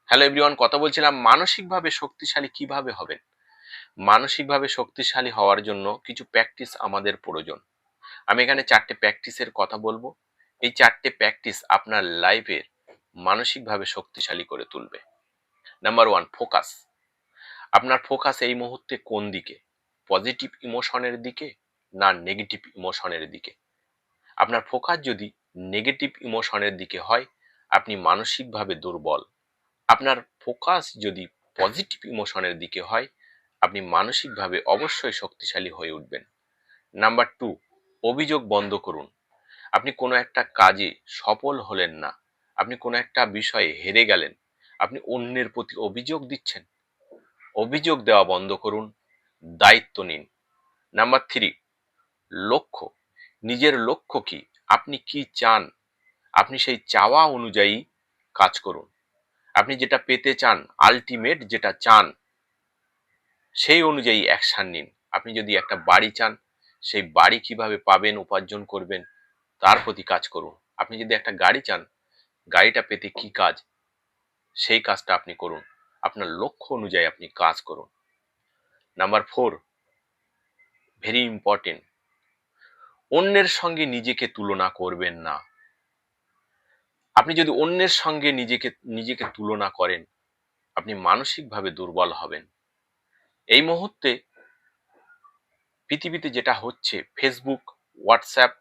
Hello everyone, কথা বলছিলাম মানসিকভাবে শক্তিশালী কিভাবে হবেন। মানসিকভাবে শক্তিশালী হওয়ার জন্য কিছু প্র্যাকটিস আমাদের প্রয়োজন। আমি এখানে 4টে প্র্যাকটিসের কথা বলবো। এই 4টে প্র্যাকটিস আপনার লাইফের মানসিকভাবে শক্তিশালী করে তুলবে। Number 1, focus. আপনার ফোকাস এই মুহূর্তে কোন দিকে? পজিটিভ ইমোশনের দিকে না নেগেটিভ ইমোশনের দিকে? আপনার ফোকাস যদি নেগেটিভ ইমোশনের দিকে হয়, আপনি মানসিকভাবে দুর্বল। আপনার ফোকাস যদি পজিটিভ ইমোশনের দিকে হয়, আপনি মানসিকভাবে অবশ্যই শক্তিশালী হয়ে উঠবেন। নাম্বার 2, অভিযোগ বন্ধ করুন। আপনি কোনো একটা কাজে সফল হলেন না, আপনি কোনো একটা বিষয়ে হেরে গেলেন, আপনি অন্যের প্রতি অভিযোগ দিচ্ছেন। অভিযোগ দেওয়া বন্ধ করুন, দায়িত্ব নিন। নাম্বার 3, লক্ষ্য। নিজের লক্ষ্য কি? আপনি কি চান? আপনি সেই চাওয়া অনুযায়ী কাজ করুন। আপনি যেটা পেতে চান, আল্টিমেট যেটা চান, সেই অনুযায়ী অ্যাকশন নিন। আপনি যদি একটা বাড়ি চান, সেই বাড়ি কিভাবে পাবেন, উপার্জন করবেন, তার প্রতি কাজ করুন। আপনি যদি একটা গাড়ি চান, গাড়িটা পেতে কি কাজ, সেই কাজটা আপনি করুন। আপনার লক্ষ্য অনুযায়ী আপনি কাজ করুন। নাম্বার 4, ভেরি ইম্পর্টেন্ট, অন্যের সঙ্গে নিজেকে তুলনা করবেন না। আপনি যদি অন্যের সঙ্গে নিজেকে তুলনা করেন, আপনি মানসিকভাবে দুর্বল হবেন। এই মুহূর্তে পৃথিবীতে যেটা হচ্ছে, ফেসবুক, হোয়াটসঅ্যাপ,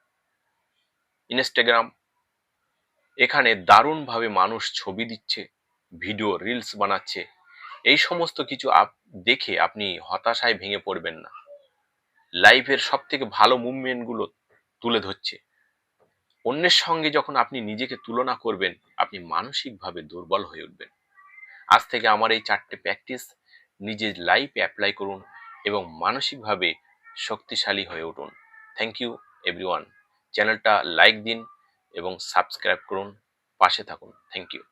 ইনস্টাগ্রাম, এখানে দারুণভাবে মানুষ ছবি দিচ্ছে, ভিডিও রিলস বানাচ্ছে। এই সমস্ত কিছু দেখে আপনি হতাশায় ভেঙে পড়বেন না। লাইফের সব থেকে ভালো মুভমেন্ট গুলো তুলে ধরছে। অন্যের সঙ্গে যখন আপনি নিজেকে তুলনা করবেন, আপনি মানসিকভাবে দুর্বল হয়ে উঠবেন। আজ থেকে আমার এই 4টে প্র্যাকটিস নিজের লাইফে অ্যাপ্লাই করুন এবং মানসিকভাবে শক্তিশালী হয়ে উঠুন। Thank you everyone. চ্যানেলটা লাইক দিন এবং সাবস্ক্রাইব করুন, পাশে থাকুন। Thank you.